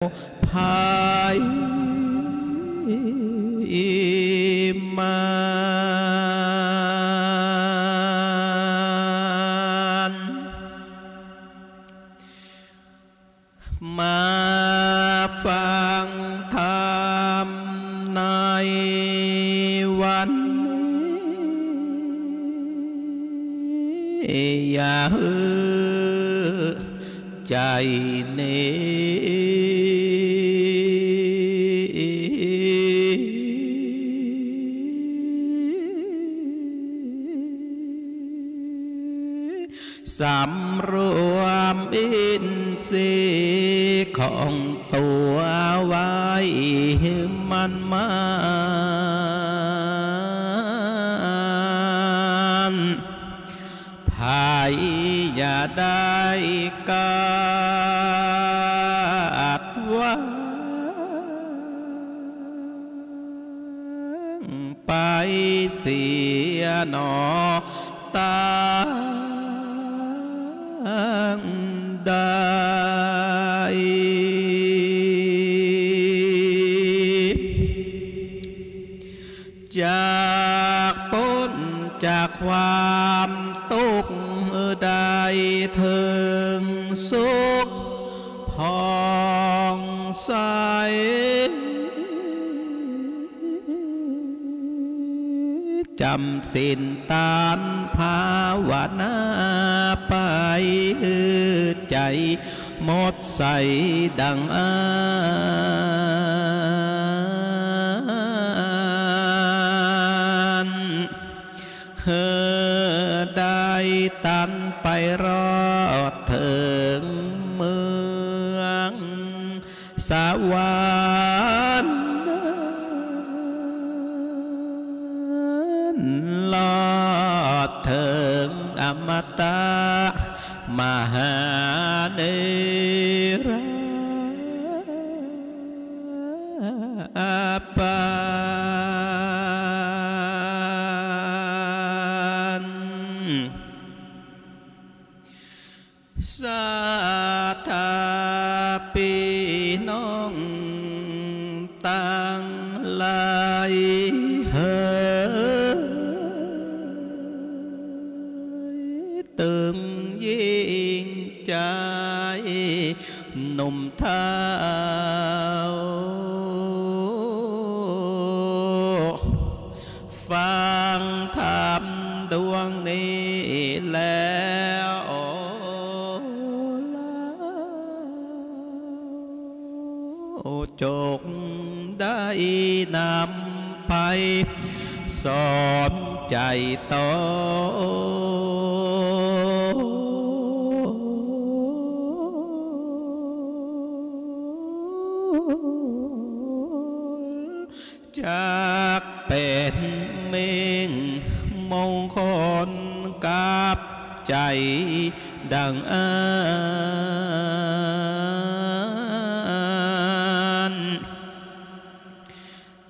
ภายมันมาฟังธรรมในวันนี้อย่าใจเนสำรวมอินทรีย์ของตัวไว้มันภายอย่าได้กาดว่าไปเสียหนอตาได้จากพ้นจากความทุกข์ใดถึงสุขผ่องใสจำสินตานภาวนาไปใจหมดใสดังได้ตันไปรอดถึงเมืองสวรรค์ลอดถึงอมตะมหาเนรปสาธาปีน้องตั้งหลายตึงยิ่งใจหนุ่มเท้าฟังธรรมดวงนี้แล้วจงได้นำไปสอนใจโตจากเป็นเม่งมงคลกับใจดัง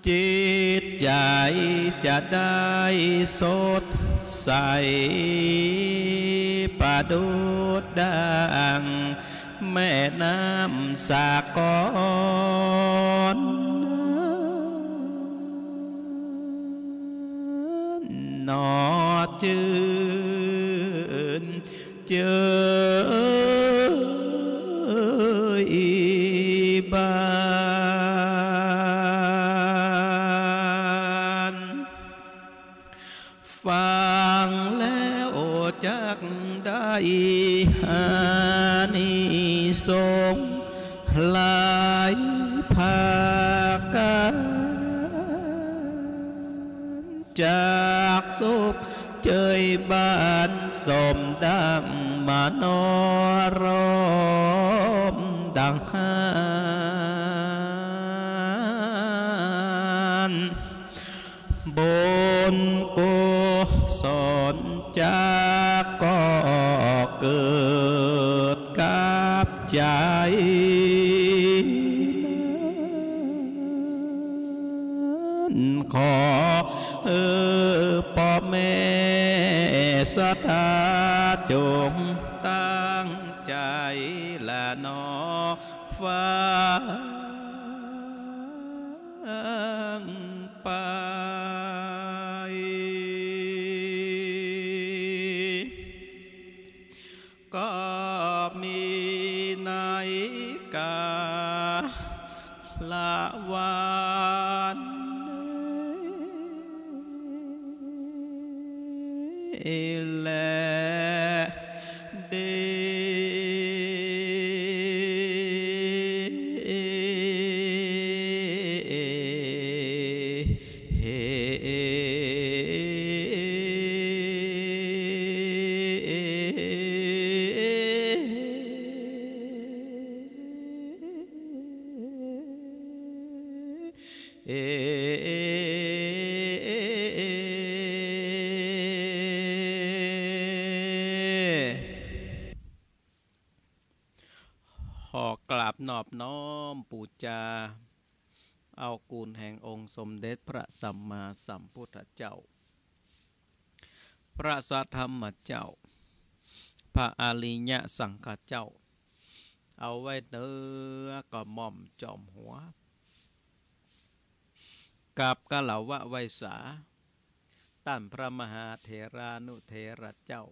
จิตใจจะได้สดใสประดุจดังแม่น้ำสากรนอจืนเจอบานฟังแล้วจักได้อานิสงส์หลายภาการจากสุขเจยบ้านสมดังมโนรมดังหานบุญกุศลจากก็เกิดกับใจขอพ่อแม่ศรัทธาจงตั้งใจละนอ ฟังไปก็มีนาฬิกาละวันและเดขอกราบนอบน้อมปูจาเอากูลแห่งองค์สมเด็จพระสัมมาสัมพุทธเจ้าพระสัทธรรมเจ้าพระอริยสังฆเจ้าเอาไว้เนื้อกระหม่อมจอมหัวกับกะเหลาวะไวสาต้านพระมหาเถรานุเถระเจ้า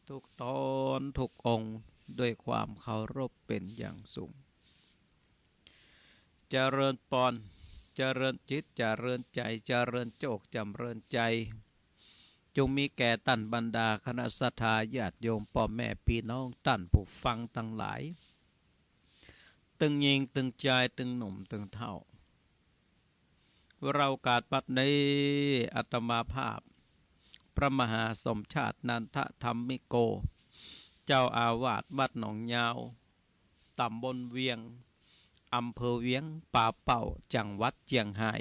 ทุกตนทุกองค์ด้วยความเคารพเป็นอย่างสูงเจริญปอนเจริญจิตเจริญใจเจริญโจกจำเริญใจจงมีแก่ท่านบรรดาคณะสัตยาญาติโยมพ่อแม่พี่น้องท่านผู้ฟังทั้งหลายตึงยิงตึงใจตึงหนุ่มตึงเท่าเรากาดปัดในอัตมาภาพพระมหาสมชาตินันทธรรมิโกเจ้าอาวาสวัดหนองยาวตำบลเวียงอำเภอเวียงป่าเป่าจังหวัดเจียงไฮ้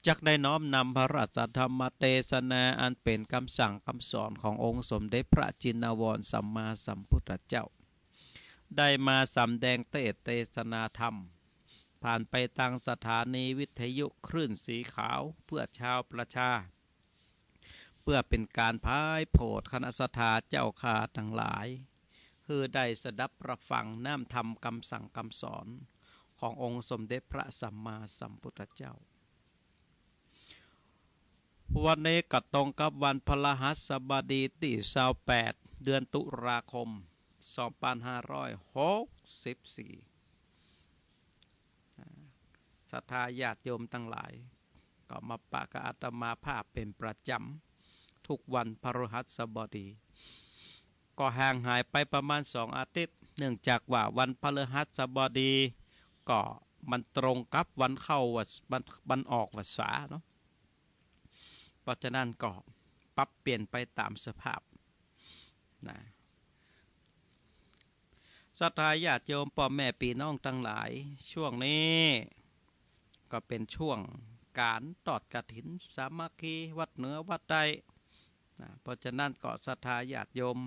จักได้น้อมนำพระราชธรรมเทศนาอันเป็นคำสั่งคำสอนขององค์สมเด็จพระจินวรสัมมาสัมพุทธเจ้าได้มาสำแดงเทศนาธรรมผ่านไปทางสถานีวิทยุคลื่นสีขาวเพื่อชาวประชาเพื่อเป็นการพายโผดคณะสัตยาเจ้าข้าทั้งหลายคือได้สดับรับฟังน้ำธรรมคำสั่งคำสอนขององค์สมเด็จพระสัมมาสัมพุทธเจ้าวันนี้ก็ตรงกับวันพฤหัสบดีที่28เดือนตุลาคม2564ศรัทธาญาติโยมทั้งหลายก็มาปะกับอาตมาภาพเป็นประจำทุกวันพฤหัสบดีก็ห่างหายไปประมาณ2 อาทิตย์เนื่องจากว่าวันพฤหัสบดีก็มันตรงกับวันเข้าวันออกพรรษาเนาะเพราะฉะนั้นก็ปรับเปลี่ยนไปตามสภาพนะศรัทธาญาติโยมพ่อแม่พี่น้องทั้งหลายช่วงนี้ก็เป็นช่วงการทอดกฐินสามัคคีวัดเหนือวัดใต้เพราะฉะนั้นก็ศรัทธาญาติโยม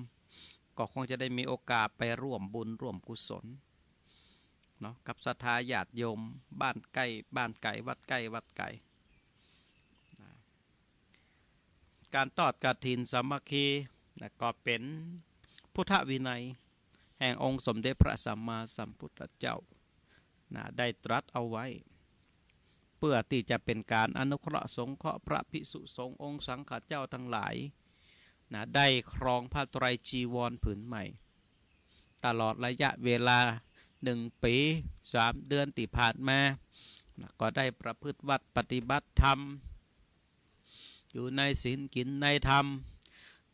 ก็คงจะได้มีโอกาสไปร่วมบุญร่วมกุศลเนาะกับศรัทธาญาติโยมบ้านใกล้บ้านไก่วัดใกล้วัดไก่การทอดกฐินสามัคคีก็เป็นพุทธวินัยแห่งองค์สมเด็จพระสัมมาสัมพุทธเจ้าได้ตรัสเอาไว้เพื่อที่จะเป็นการอนุเคราะห์สงเคราะห์พระภิกษุสงฆ์องค์สังฆเจ้าทั้งหลายได้ครองผ้าไตรจีวรผืนใหม่ตลอดระยะเวลา1 ปี3 เดือนที่ผ่านมาก็ได้ประพฤติวัดปฏิบัติธรรมอยู่ในศีลกินในธรรม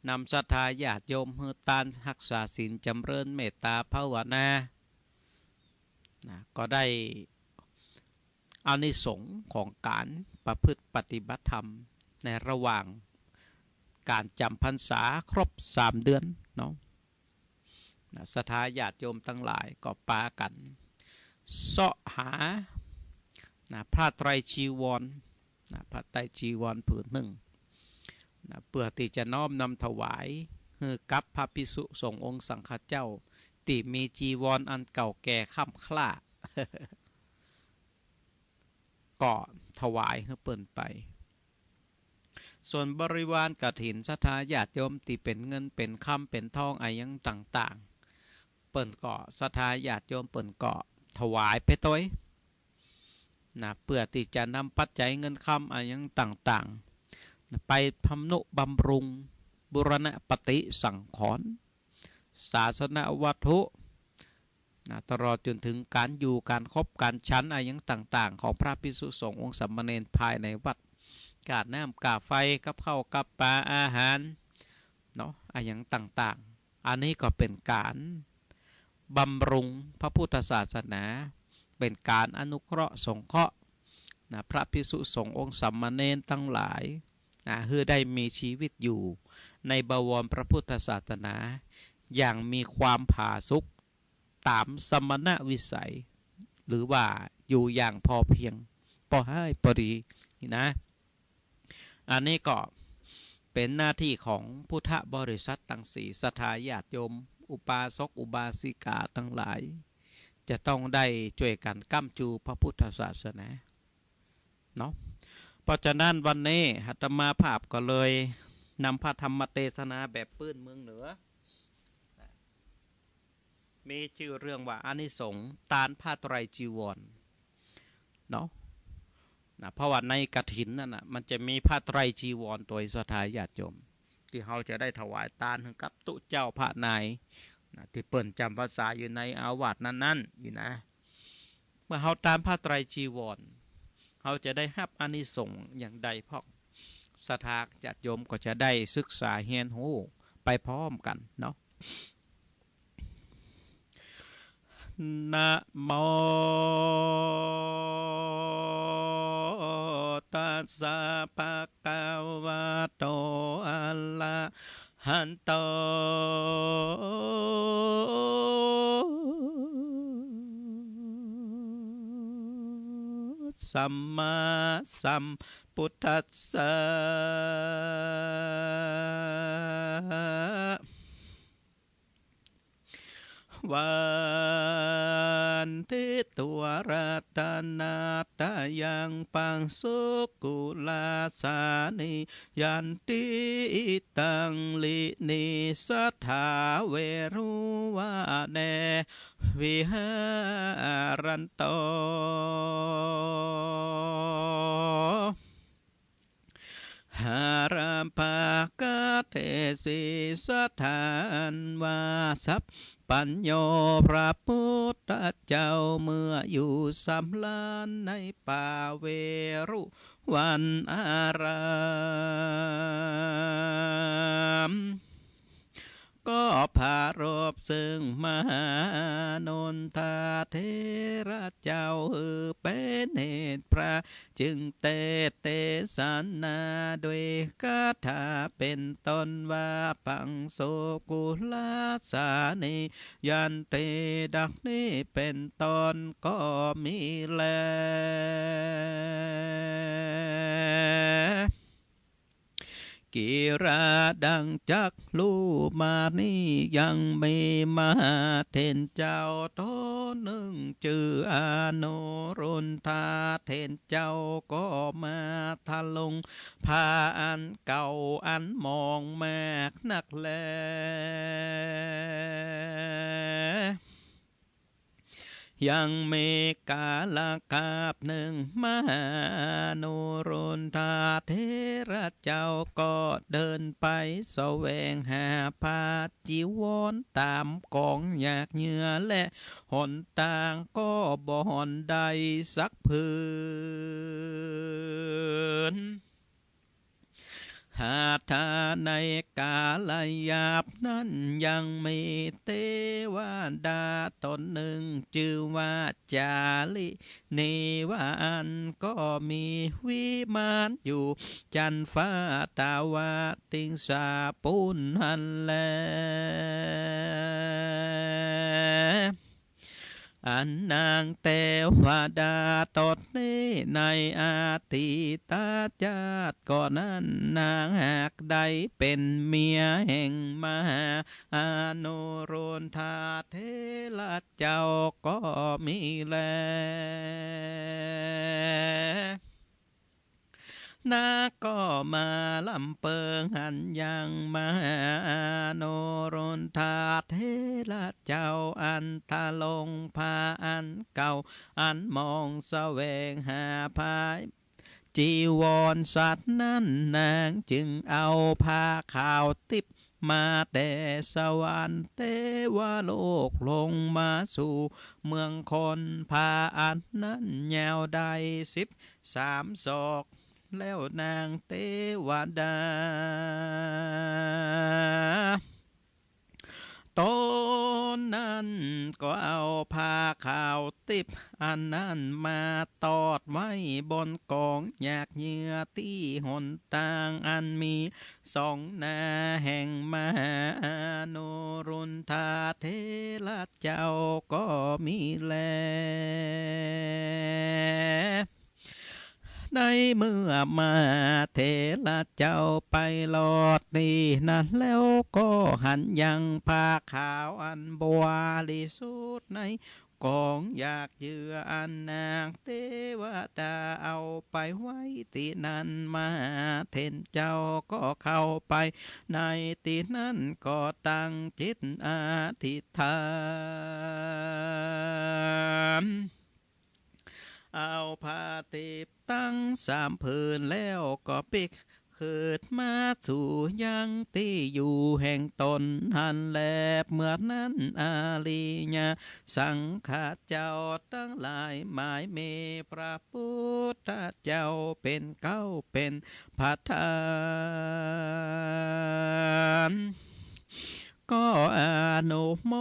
นำศรัทธาญาติโยมเฮือตานรักษาศีลจำเริญเมตตาภาวนาก็ได้อานิสงส์ของการประพฤติปฏิบัติธรรมในระหว่างการจำพรรษาครบ3 เดือนเนาะศรัทธาญาติโยมทั้งหลายก็ปากันเสาะหาผ้าไตรจีวรผ้าไตรจีวรผืนหนึ่งเพื่อที่จะน้อมนำถวายคือกับพระภิกษุสงฆ์องค์สังฆเจ้าที่มีจีวรอันเก่าแก่ค่ำคล้า ก็ถวายให้เปิ่นไปส่วนบริวารกฐินศรัทธาญาติโยมที่เป็นเงินเป็นคำเป็นทองอะไรอย่างต่าง เปิ่นเกาะศรัทธาญาติโยมเปิ่นเกาะถวายไปตัวนะเพื่อที่จะนำปัจจัยเงินคำอะไรอย่างต่างๆนะไปทำนุบำรุงบุรณปฏิสังขรณ์ศาสนวัตถุนะตลอดจนถึงการอยู่การคบการชั้นอะไรอย่างต่างๆของพระภิกษุสงฆ์องค์สามเณรภายในวัดกาดน้ำกาไฟกับข้าวกับปลาอาหารเนาะอะไรอย่างต่างๆอันนี้ก็เป็นการบำรุงพระพุทธศาสนาเป็นการอนุเคราะห์สงเคราะห์นะพระภิกษุสงฆ์องค์สามเณรทั้งหลายนะเพื่อได้มีชีวิตอยู่ในบวรพระพุทธศาสนาอย่างมีความผาสุกตามสมณวิสัยหรือว่าอยู่อย่างพอเพียงพอให้พอดีนะอันนี้ก็เป็นหน้าที่ของพุทธบริษัทตั้งสี่ศรัทธาญาติโยมอุปาสกอุบาสิกาทั้งหลายจะต้องได้ช่วยกันก้ำจูพระพุทธศาสนาเนาะเพราะฉะนั้นวันนี้อาตมาภาพก็เลยนำพระธรรมเทศนาแบบปื้นเมืองเหนือมีชื่อเรื่องว่าอานิสงส์ตานผ้าไตรจีวรเนาะนะเพราะว่าในกฐินนั่นนะมันจะมีผ้าไตรจีวรตัวศรัทธาญาติโยมที่เขาจะได้ถวายตานให้กับตุเจ้าพระนายนะที่เปิ่นจำภาษาอยู่ในอาวาสนั้นๆอยู่นะเมื่อเขาตานผ้าไตรจีวรเขาจะได้รับอานิสงส์อย่างใดเพราะศรัทธาญาติโยมก็จะได้ศึกษาเรียนรู้ไปพร้อมกันเนาะนะโมตัสสะภะคะวะโตอะระหันโตสัมมาสัมพุทธัสสะวันทิตัวรัตนาตายังปังสุกุลาสานิยันติตังลินิสัทธาเวรุวะเนวิหารันโตหารามภากาเทศิสัทธานวาสัพปัญโยพระพุทธเจ้าเมื่ออยู่สำลานในป่าเวรุวันอารามก็พารบซึ่งมหานนทาเทระเจ้าเป็นเหตุพระจึงเตสนาด้วยคาถาเป็นต้นว่าปังโสกุลาสานิยันเตดักนี้เป็นต้นก็มีแลกิราดังจักลูมานี้ยังมีมาเทนเจ้าโตหนึ่งชื่ออนุรุณธาเทนเจ้าก็มาทะลงพาอันเก่าอันมองแมกนักแลยังมีกาลกาบหนึ่งมหานุรุณธาเทระเจ้าก็เดินไปแสวงหาผ้าจีวรตามกองอยากเหงื่อและหนต่างก็บ่อนใดสักผืนหาทาในกาลยาบนั้นยังมีเทวดาตนหนึ่งชื่อว่าจาลินิวานก็มีวิมานอยู่จันฟ้าตาวาติงสาปุนหันแลอันนางเทวดาตดนี้ในอาทิตาจาตก่อนนั้นนางหากใดเป็นเมียแห่งมหาอนุรุณธาเทระเจ้าก็มีแล นาก็มาลำเปิงหันยังมาโนรนทาเทระเจ้าอันทาลงพาอันเก่าอันมองแสวงหาพายจีวรสัตว์นั้นนางจึงเอาผ้าขาวติบมาแต่สวรรค์เทวโลกลงมาสู่เมืองคนพาอันนั้นยาวได้13 ศอกแล้วนางเทวดาตนนั้นก็เอาผ้าขาวติบอันนั้นมาตอดไว้บนกองหยากเหยื่อที่หนต่างอันมี2 หน้าแห่งมหาโนรุนทาเทระเจ้าก็มีแลในเมื่อมาเทระเจ้าไปหลอดนี่นั้นแล้วก็หันยังผ้าขาวอันบริสุทธิ์ในกองอยากเหยื่ออันนางเทวดาเอาไปไว้ที่นั้นมาเทนเจ้าก็เข้าไปในที่นั้นก็ตั้งจิตอธิษฐานเอาผ้าติบตั้ง3 ผืนแล้วก็ปิกคืดมาสู่ยังที่อยู่แห่งตนหันแลบเมื่อนั้นอาลีญาสังฆเจ้าทั้งหลายหมายเมพระพุทธเจ้าเป็นเก้าเป็นประธานก็อนุโม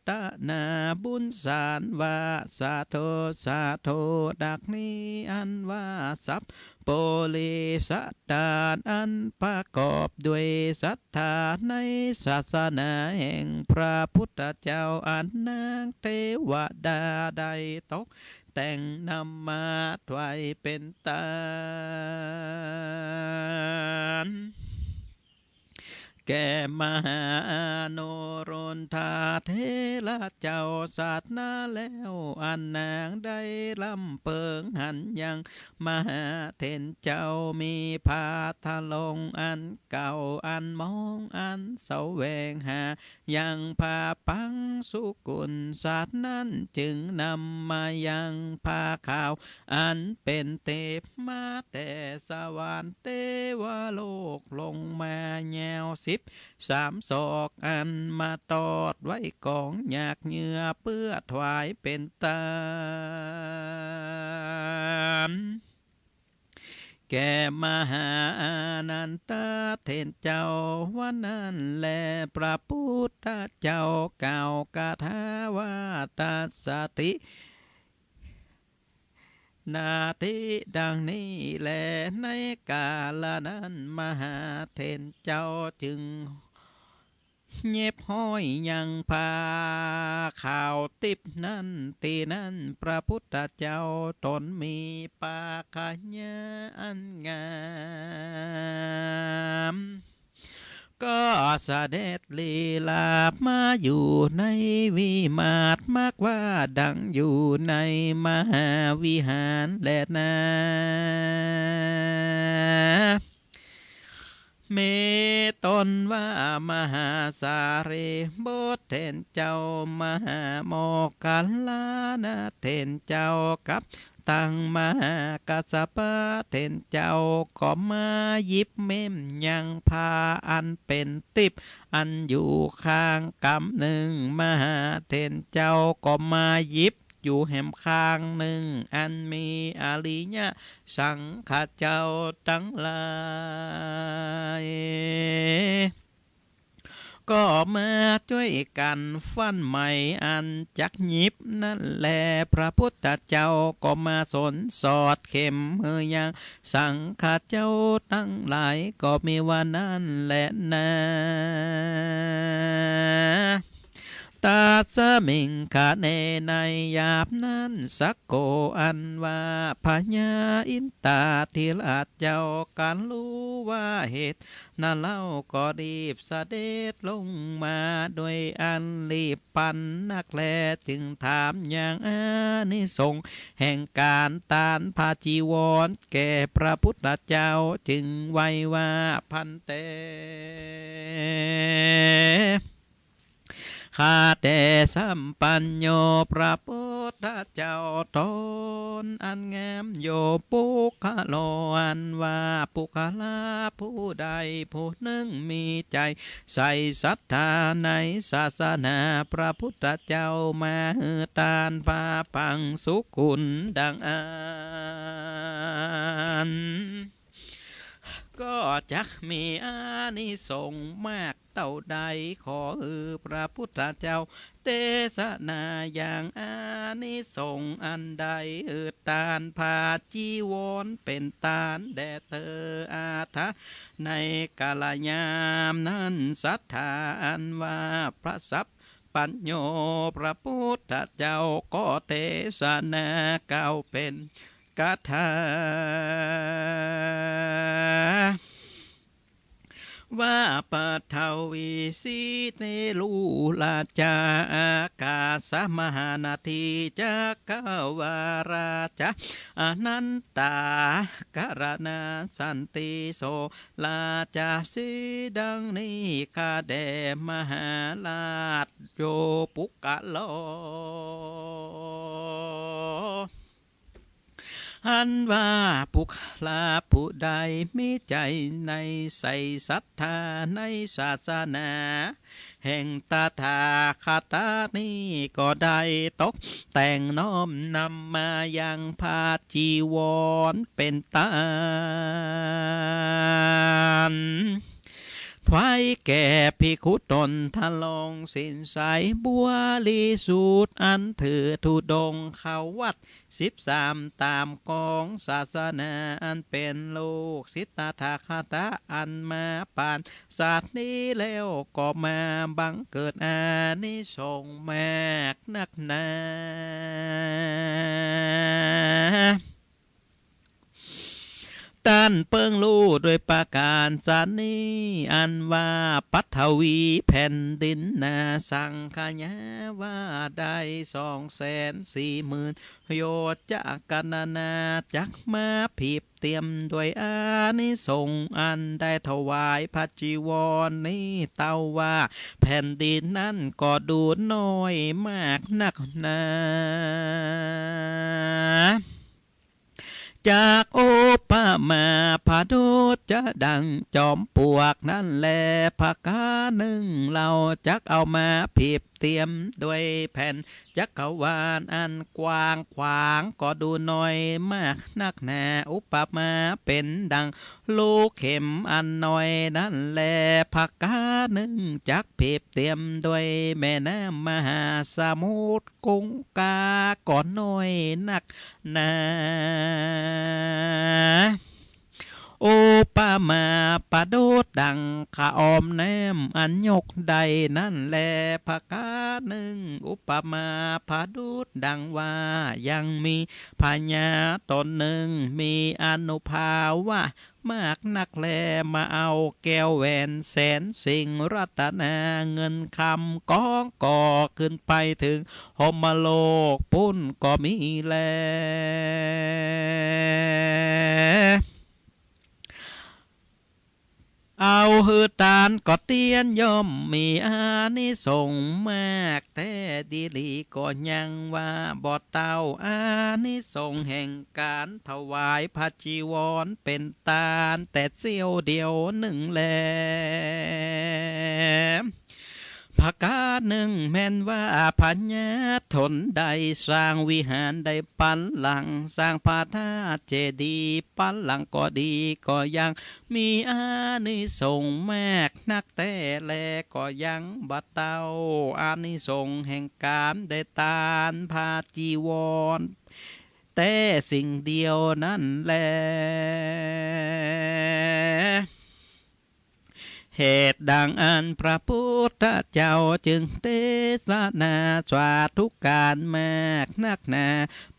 ทนาบุญสารว่าสาธุสาธุดักนี้อันว่าสัพโปลิสัตตานอันประกอบด้วยศรัทธาในศาสนาแห่งพระพุทธเจ้าอันนางเทวดาได้ตกแต่งนำมาถวายเป็นทานแก่มหาโนรนทาเทระเจ้าศาสนาแล้วอันนางได้ลำเปิงหันยังมหาเทนเจ้ามีพาทะลงอันเก่าอันมองอันเสวงหายังพาปังสุกุลศาสตร์นั้นจึงนำมายังพาข่าวอันเป็นเทพมาแต่สวรรค์เทวโลกลงมาแนว13 ศอกอันมาตอดไว้กองหยากเหงื่อเพื่อถวายเป็นทานแก่มหาอานันตเทนเจ้าวันนั้นแลพระพุทธเจ้ากล่าวคาถาว่าตัสสตินาทิดังนี้แลในกาลนั้นมหาเทนเจ้าจึงเย็บห้อยยังพาข่าวติบนั้นตีนั้นพระพุทธเจ้าตนมีปาขญาอันงามก็เสด็จลีลามาอยู่ในวิมานมากว่าดังอยู่ในมหาวิหารแลนาเมตนว่ามหาสารีบทเทนเจ้ามหาโมกขัลลานะเทนเจ้ากับตั้งมหากัสสปะเทนเจ้าก็มาหยิบเม่มยังพาอันเป็นติบอันอยู่ข้างกำหนึ่งมหาเทนเจ้าก็มาหยิบอยู่แหมข้างหนึ่งอันมีอริยะสังฆเจ้าทั้งหลายก็มาช่วยกันฟันใหม่อันจักหยิบนั่นแลพระพุทธเจ้าก็มาสนสอดเข็มเฮยังสังฆเจ้าทั้งหลายก็มีว่านั่นแหละนะ ตาสมิงขาเนในยาบนั้นสักโกอันว่าพญาอินตาทิราชเจ้าการรู้ว่าเหตุนั่นเล่าก็รีบเสด็จลงมาโดยอันรีบปันนักแลจึงถามอย่างอานิสงส์แห่งการตานพาจีวรแก่พระพุทธเจ้าจึงไว้ว่าพันเตข้าแต่สัมปัญโยพระพุทธเจ้าตนอันงามโยปุคโลอันว่าปุคลาผู้ใดผู้หนึ่งมีใจใส่ศรัทธาในศาสนาพระพุทธเจ้ามาตานพาพังสุขุนดังอันก็จักมีอานิสงส์มากเต่าใดขอพระพุทธเจ้าเทศนาอย่างอานิสงส์อันใดตานพาจีวรเป็นตานแด่เธออาทะในกาลยามนั้นศรัทธาอันว่าพระสัพปัญโยพระพุทธเจ้าก็เทศนาเก่าเป็นกถาว่าปัทวีสีเตลูลาจาอากาสมหานาทีจักวาราชาอนันตากรณาสันติโสลาจาสีดังนี้กาเดมหาลาชโยปุกะโลอันว่าผู้ลาผู้ใดมีใจในใส่ศรัทธาในศาสนาแห่งตถาคตนี้ก็ได้ตกแต่งน้อมนำมายังพาจีวรเป็นตานถวายแก่ภิกขุตนทะลองสินใสบัวลีสูตรอันถือธุดงเข้าวัด13ตามกองศาสนาอันเป็นลูกศิษย์ตถาคตอันมาปานศาสตร์นี้แล้วก็มาบังเกิดอานิสงส์มากนักหนาต้านเปิงลู่ด้วยประการสานีอันว่าปัทวีแผ่นดินนาสังขยาว่าได้240,000 โยชน์จากกันนาจักมาผิบเตรียมด้วยอานิสงส์อันได้ถวายพระจีวรนี้เต้าว่าแผ่นดินนั้นก็ดูน้อยมากนักหนาจากโอปมาพาดุจะดังจอมปลวกนั่นแลผักกาหนึ่งเราจักเอามาผิบเตรียมด้วยแผ่นจักรวาลอันกว้างขวางก็ดูน้อยมากนักหนาอุปมาเป็นดังลูกเข็มอันน้อยนั่นแลผักกาหนึ่งจักผิบเตรียมด้วยแม่น้ำมหาสมุทรกุงกาก่อนน้อยนักหนาโอปมาปะโดดดังข้าออมแนมอันยกใดนั่นแลผักกาหนึ่งอุปมาปะโดดดังว่ายังมีพญาตนหนึ่งมีอนุภาวะมากนักแลมาเอาแก้วแหวนแสนสิ่งรัตนาเงินคำก้องก่อขึ้นไปถึงหมโลกปุ้นก็มีแลเอาหือตานก็เตียนย่อมมีอานิสงส์มากแต่ดีลีก็ยังว่าบ่เต้าอานิสงส์แห่งการถวายพระจีวรเป็นตาลแต่เสี้ยวเดียวหนึ่งแลผักกาหนึ่งแม่นว่าพัญญาทนได้สร้างวิหารได้ปันหลังสร้างพระธาตุเจดีย์ปันหลังก็ดีก็ยังมีอานิสงส์มากนักแต่แลก็ยังบัดเต้าอานิสงส์แห่งการได้ตานพาจีวรแต่สิ่งเดียวนั่นแล เหตุดังอันพระพุทธเจ้าจึงเทศนาสวาทุกการมากนักหนา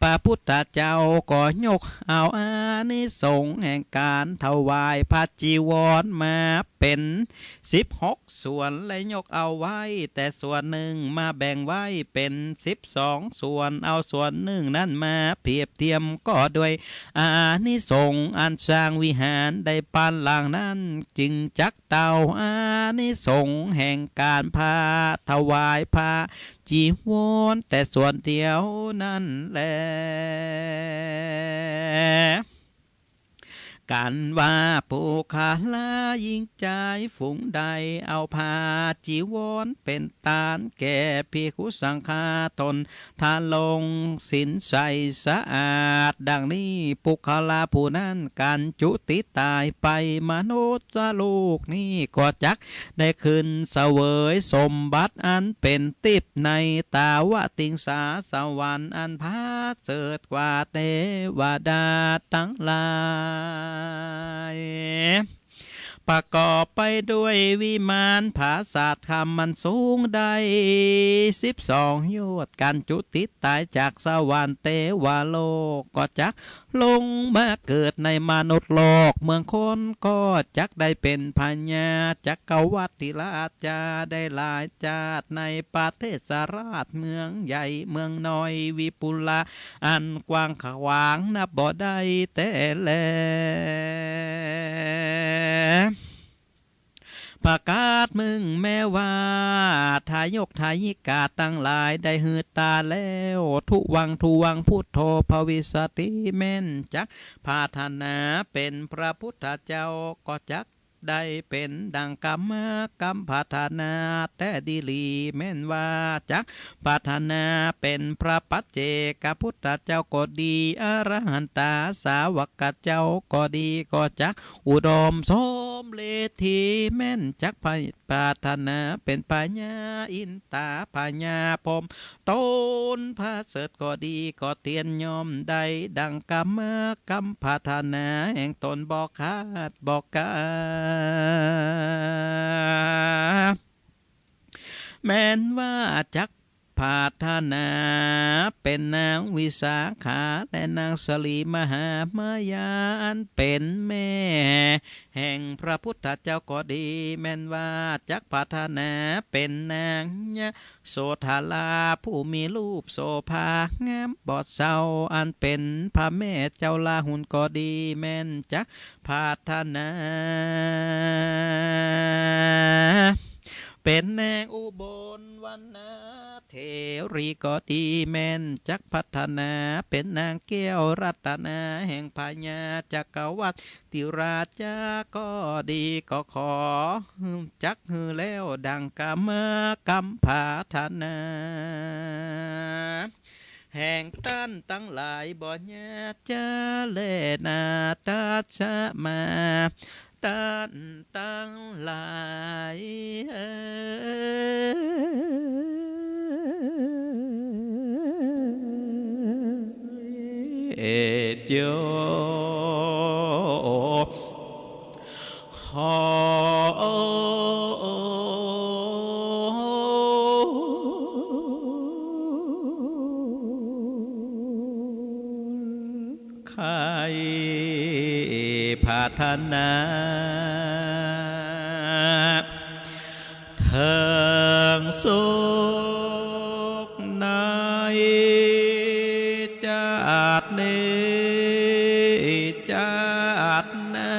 พระพุทธเจ้าก็ยกเอาอานิสงส์แห่งการถวายพระจีวรมาเป็น16ส่วนและยกเอาไว้แต่ส่วนหนึ่งมาแบ่งไว้เป็น12ส่วนเอาส่วนหนึ่งนั้นมาเปรียบเทียมก็ด้วยอานิสงส์อันสร้างวิหารได้ปานหลังนั้นจึงจักเต่าอานิสงส์แห่งการพาถวายพระจีวรแต่ส่วนเดียวนั่นแหละกันว่าผู้ขาลายิ่งใจฝูงใดเอาผ้าจีวรเป็นตานแก่ภิกขุสังฆาตนทานลงศีลใสสะอาดดังนี้ปุคลาผู้นั้นกันจุติตายไปมนุษย์ลูกนี่ก็จักได้ขึ้นเสวยสมบัติอันเป็นติบในตาวติงสาสวรรค์อันพาเสริฐกว่าเทวดาทั้งหลายประกอบไปด้วยวิมานผาศาสตร์คำมันสูงได้12โยชน์กันจุติตายจากสวรรค์เทวโลกก็จักลงมาเกิดในมนุษย์โลกเมืองคนก็จักได้เป็นพญาจักรวรรดิราชาได้หลายชาติในประเทศราชเมืองใหญ่เมืองน้อยวิปุลาอันกว้างขวางนับบ่ได้แต่แลประกาศมึงแม้ว่าทายกทายิกาตั้งหลายได้หืดตาแล้วทุวังพุทโธภวิสติแม่นจักพาธนาเป็นพระพุทธเจ้าก็จักได้เป็นดังกรรมพาธนาแต่ดีลีแม่นว่าจักพาธนาเป็นพระปัจเจกพุทธเจ้าก็ดีอรหันตาสาวกเจ้าก็ดีก็จักอุดมสมเลธีแม่นจักพาธนาเป็นปัญญาอินตาปัญญาพรมต้นพระเสดก็ดีก็เตียนยอมได้ดังกรรมพาธนาแห่งตนบอกขาดบอกกาแม้นว่าจักพาธนาเป็นนางวิสาขาและนางสลีมหามายาอันเป็นแม่แห่งพระพุทธเจ้าก็ดีแม้นว่าจักพาธนาเป็นนางโสธาลาผู้มีรูปโสภางามบอดเศร้าอันเป็นพระแม่เจ้าลาหุนก็ดีแม่นจักพาธนาเป็นนางอุบลวรรณเทรีก็ดีแม่นจักพัฒนาเป็นนางแก้วรัตนาแห่งพญาจักรวรรดิราชาก็ดีก็ขอจักฮือแล้วดังกรรมพาธนาแห่งต้านตั้งหลายบ่ญาจะเลนาตาชะมาต้านตั้งหลายโยขอใครพัฒนาเถิงสุขในจาตินี้จาติหน้า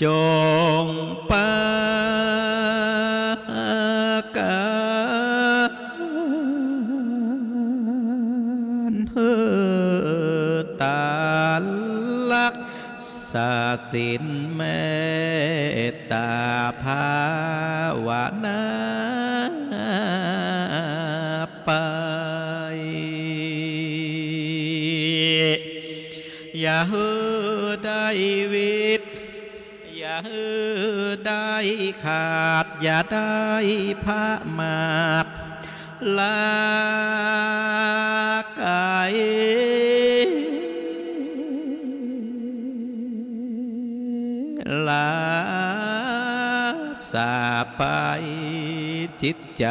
จงปการตาลักษาสินเมตตาภาวนาไปอย่าฮือได้วิตอย่าฮือได้ขาดอย่าได้พระมาทลากาย จิตใจ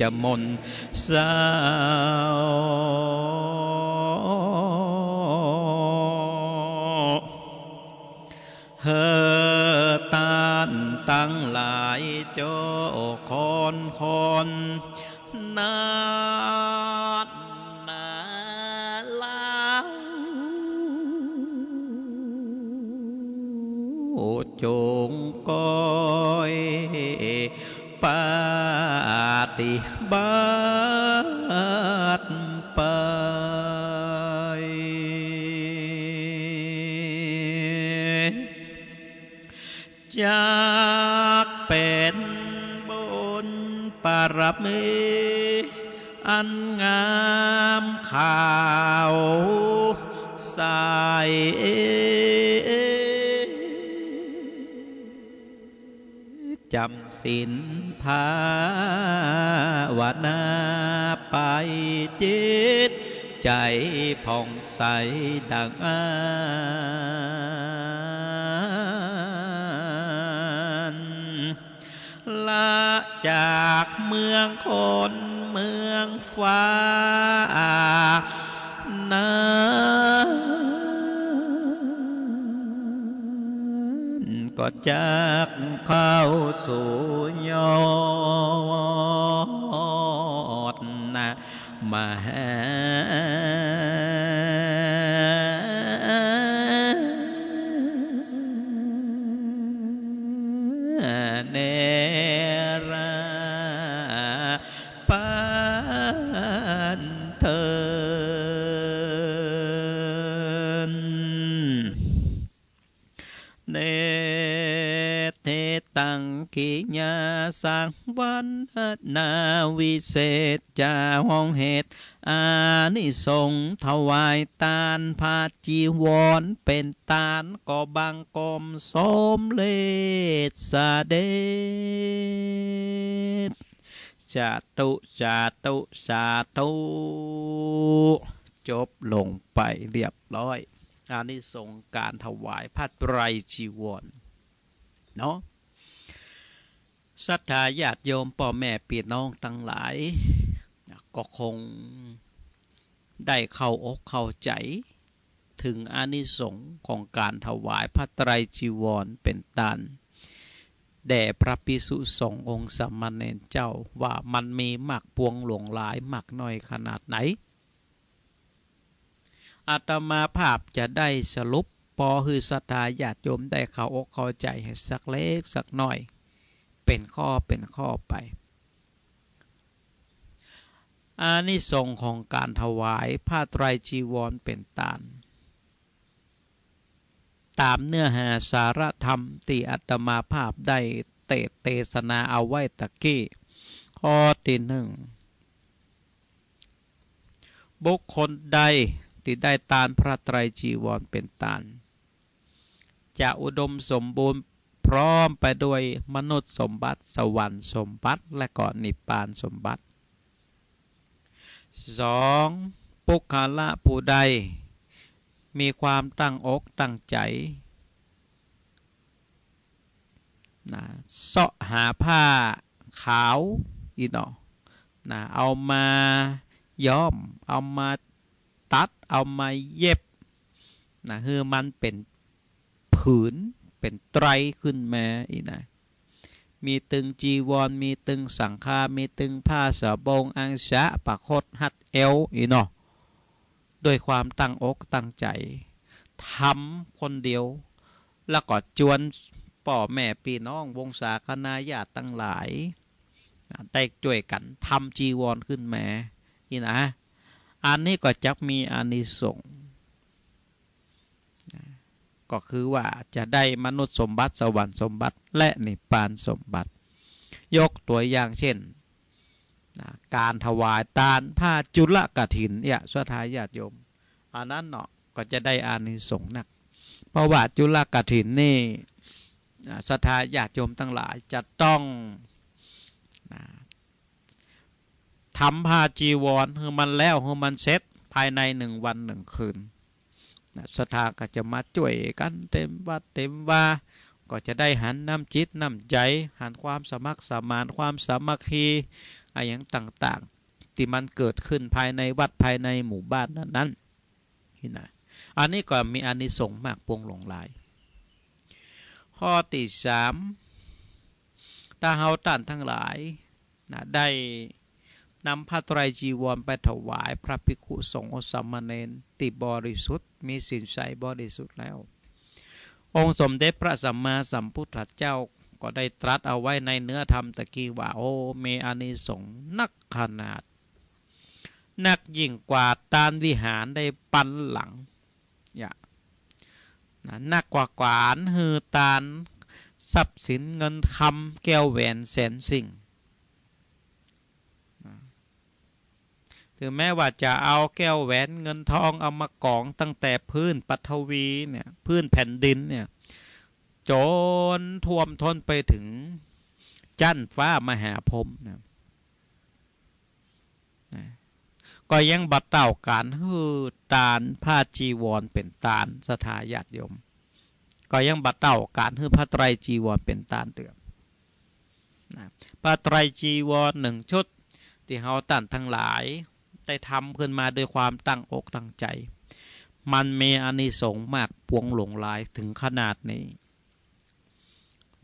จะหม่นเศร้าเฮอตานตั้งหลายโจคนนาลาวจงก้อยปาฏิบัติไปจากเป็นบุญปารมีอันงามข่าวสายจำศีลภาวนาไปจิตใจผ่องใสดังละจากเมืองคนเมืองฟ้านั้นก็จากเข้าสู่ยอดนะมหาเนราปันเถินเนเทตังกิญาสังวันนาวิเศษจาห้องเหตุอานิสงส์ถวายตาลพาจีวรเป็นตาลก็บังกรมสมเลศสาเดชสาธุสาธุสาธุจบลงไปเรียบร้อยอานิสงส์การถวายผ้าไตรจีวรเนาะศรัทธาญาติโยมพ่อแม่พี่น้องทั้งหลายก็คงได้เข้าอกเข้าใจถึงอานิสงส์ของการถวายผ้าไตรจีวรเป็นตาลแด่พระภิกษุสงฆ์องค์สามเณรเจ้าว่ามันมีมากปวงหลวงหลายมากน้อยขนาดไหนอาตมาภาพจะได้สรุปพอคือศรัทธาญาติโยมได้เข้าอกเข้าใจให้สักเล็กสักน้อยเป็นข้อไปอานิสงส์ของการถวายผ้าไตรจีวรเป็นตาลตามเนื้อหาสารธรรมที่อาตมาภาพได้เทศนาเอาไว้ตะกี้ข้อที่หนึ่งบุคคลใดที่ได้ตาลพระไตรจีวรเป็นตาลจะอุดมสมบูรณ์พร้อมไปด้วยมนุษย์สมบัติสวรรค์สมบัติและก็นิพพานสมบัติ2ปุคละผู้ใดมีความตั้งอกตั้งใจนะเสาะหาผ้าขาวอีเนาะนะเอามาย้อมเอามาตัดเอามาเย็บนะคือมันเป็นผืนเป็นไตรขึ้นมาอีนะมีตึงจีวรมีตึงสังฆามีตึงผ้าสบงอังสะปะคดหัดเอวอีเนาะด้วยความตั้งอกตั้งใจทำคนเดียวแล้วก็จวนพ่อแม่พี่น้องวงศาคณาญาติตั้งหลายได้ช่วยกันทำจีวรขึ้นมาอีนะอันนี้ก็จะมีอานิสงส์ก็คือว่าจะได้มนุษย์สมบัติสวรรค์สมบัติและนิพพานสมบัติยกตัวอย่างเช่นการถวายทานผ้าจุลกฐินเนี่ยศรัทธาญาติโยมอันนั้นเนาะก็จะได้อานิสงส์นักเพราะว่าจุลกฐินนี่ศรัทธาญาติโยมทั้งหลายจะต้องทำผ้าจีวรให้มันแล้วให้มันเสร็จภายใน1 วัน 1 คืนศรัทธาก็จะมาช่วยกันเต็มวัดเต็มว่า ก็จะได้หันน้ำจิตน้ำใจหันความสมัครสมานความสามัคคีอะไรอย่างต่างๆที่มันเกิดขึ้นภายในวัดภายในหมู่บ้านนั้นๆนี่นะอันนี้ก็มีอานิสงส์มากปวงหลงหลายข้อที่3ถ้าเฮาท่านทั้งหลายนะได้นำผ้าไตรจีวรไปถวายพระภิกขุสงฆ์สามเณรที่บริสุทธิ์มีศีลใสบริสุทธิ์แล้วองค์สมเด็จพระสัมมาสัมพุทธเจ้าก็ได้ตรัสเอาไว้ในเนื้อธรรมตะกี้ว่าโอ้เมอานิสงส์นักขนาดนักยิ่งกว่าตานวิหารได้ปันหลังอย่านักกว่ากวานฮือตานทรัพย์สินเงินคำแก้วแหวนแสนสิ่งถึงแม้ว่าจะเอาแก้วแหวนเงินทองเอามากองตั้งแต่พื้นปฐวีเนี่ยพื้นแผ่นดินเนี่ยจนท่วมท้นไปถึงจันฟ้ามหาพรหมนะก็ยังบัดเต่าการฮือตานผ้าจีวรเป็นตานสถาญาติโยมก็ยังบัดเต่าการฮือผ้าไตรจีวรเป็นตานเดือมผ้าไตรจีวร1 ชุดที่เฮาท่านทั้งหลายได้ทำขึ้นมาด้วยความตั้งอกตั้งใจมันมีอานิสงส์มากปวงหลงหลายถึงขนาดนี้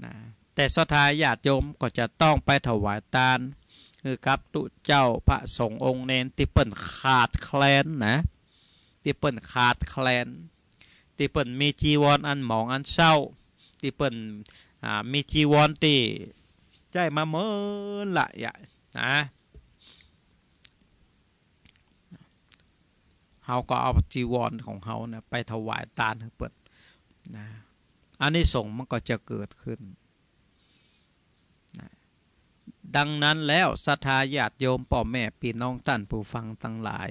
นะแต่ศรัทธาญาติโยมก็จะต้องไปถวายทานคือกับตุเจ้าพระสงฆ์องค์เนนที่เปิ้นขาดแคลนนะที่เปิ้นขาดแคลนที่เปิ้นมีจีวรอันหมองอันเศร้าที่เปิ้นมีจีวรที่ใจมาเมินละอย่านะเฮาก็เอาจีวรของเฮานะไปถวายทานให้เปิดนะอานิสงส์มันก็จะเกิดขึ้นนะดังนั้นแล้วศรัทธาญาติโยมพ่อแม่พี่น้องท่านผู้ฟังทั้งหลาย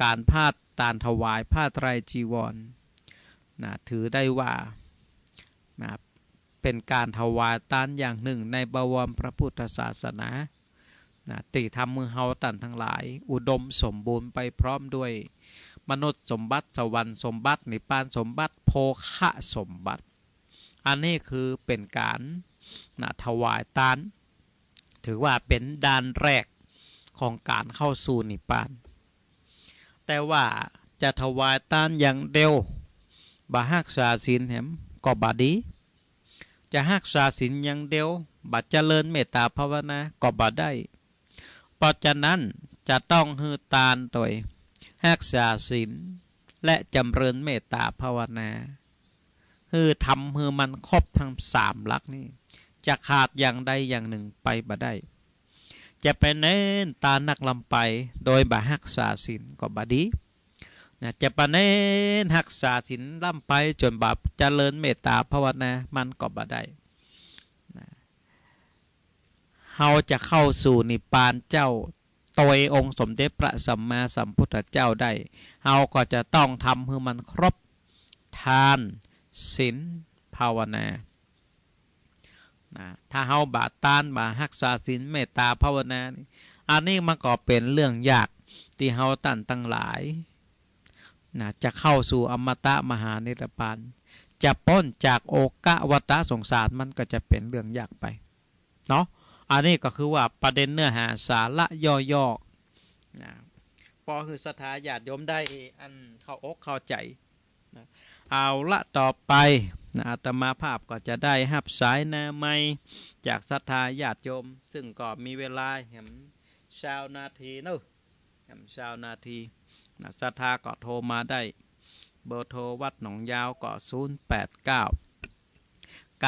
การพาดตานถวายผ้าไตรจีวรนะถือได้ว่านะเป็นการถวายทานอย่างหนึ่งในบวรพระพุทธศาสนาติทำมือเฮาตันทั้งหลายอุดมสมบูรณ์ไปพร้อมด้วยมนุษย์สมบัติสวรรค์สมบัตินิพพานสมบัติโภคะสมบัติอันนี้คือเป็นการถวายทานถือว่าเป็นด่านแรกของการเข้าสู่นิพพานแต่ว่าจะถวายทานอย่างเดียวบ่รักษาศีลแหมก็บ่ดีจะรักษาศีลอย่างเดียวบ่เจริญเมตตาภาวนาก็บ่ได้เพราะฉะนั้นจะต้องฮือทานโดยรักษาศีลและจำเริญเมตตาภาวนาฮือทำฮือมันครบทั้ง3หลักนี้จะขาดอย่างใดอย่างหนึ่งไปบ่ได้จะไปเน้นตานักลำไปโดยบ่รักษาศีลก็บ่ดีจะไปเน้นรักษาศีลลำไปจนบ่เจริญเมตตาภาวนามันก็บ่ได้เฮาจะเข้าสู่นิพพานเจ้าโดยองค์สมเด็จพระสัมมาสัมพุทธเจ้าได้เฮาก็จะต้องทำให้มันครบทานศีลภาวนาถ้าเฮาบาทานบารักษาศีลเมตตาภาวนาอันนี้มันก็เป็นเรื่องยากที่เฮาท่านทั้งหลายจะเข้าสู่อมตะมหานิพพานจะพ้นจากโอกะวัฏสงสารมันก็จะเป็นเรื่องยากไปเนาะอันนี้ก็คือว่าประเด็นเนื้อหาสาระย่อๆนะพอคือศรัทธาญาติโยมได้อันเข้าอกเข้าใจนะเอาละต่อไปอาตมาภาพก็จะได้รับสายนาใหม่จากศรัทธาญาติโยมซึ่งก็มีเวลาแหม20 นาทีเนาะแหม20 นาทีศรัทธาก็โทรมาได้เบอร์โทรวัดหนองยาวก็089 955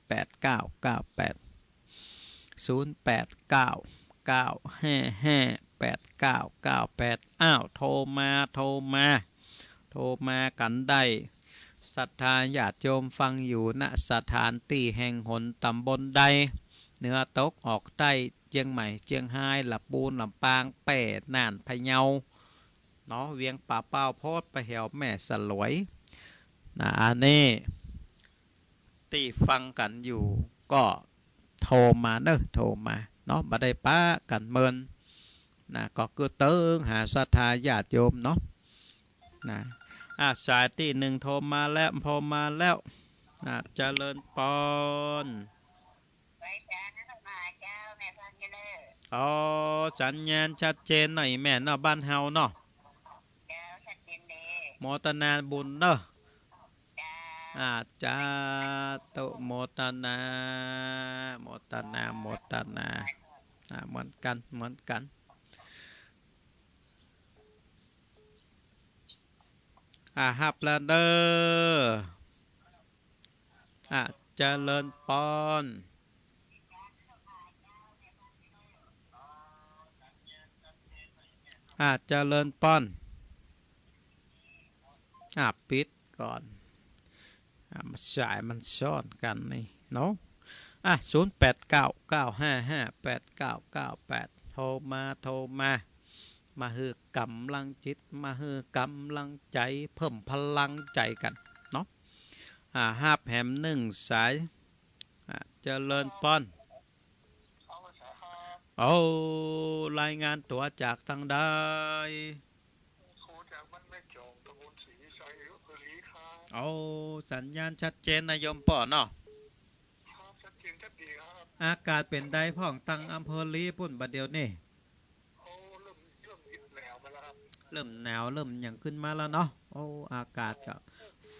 8998 089 955 8998อ้าวโทรมากันได้ศรัทธาญาติโยมฟังอยู่ณสถานที่แห่งหนตำบลใดเหนือตกออกใต้เชียงใหม่เชียงรายลำพูนลำปางแป่น่านพะเยาเนาะเวียงป่าเป้าโพดไปแหวแม่สลวยอันนี้ที่ฟังกันอยู่ก็โทรมาเนอะโทรมาเนาะบ่ได้ป้ากันเมินก็คือเติงหาศรัทธาญาติโยมเนาะสายที่1โทรมาแล้ว เจริญปอนอ๋อสัญญาณชัดเจนหน่อยแม่เนาะบ้านเฮาเนาะโมตนาบุญเนาะอาจาตุโมตนาโมตนาโมตนาเหมือนกันเหมือนกันฮับแล้วเด้อเจริญปอนเจริญปอนปิดก่อนมาสายมันซ้อนกันนี่เนาะ0899558998โทรมามาฮือกำลังจิตมาฮือกำลังใจเพิ่มพลังใจกันเนาะห้าแหมหนึ่งสายเจริญปอนเอารายงานตัวจากทางใดเอาสัญญาณชัดเจนนายยมป่อเนาะอากาศเป็นได้พ่องตั้งอำเภอลีปุ่นบัดเดียวนี่เริ่มหนาวเริ่มอย่างขึ้นมาแล้วเนาะโอ้อากาศกับ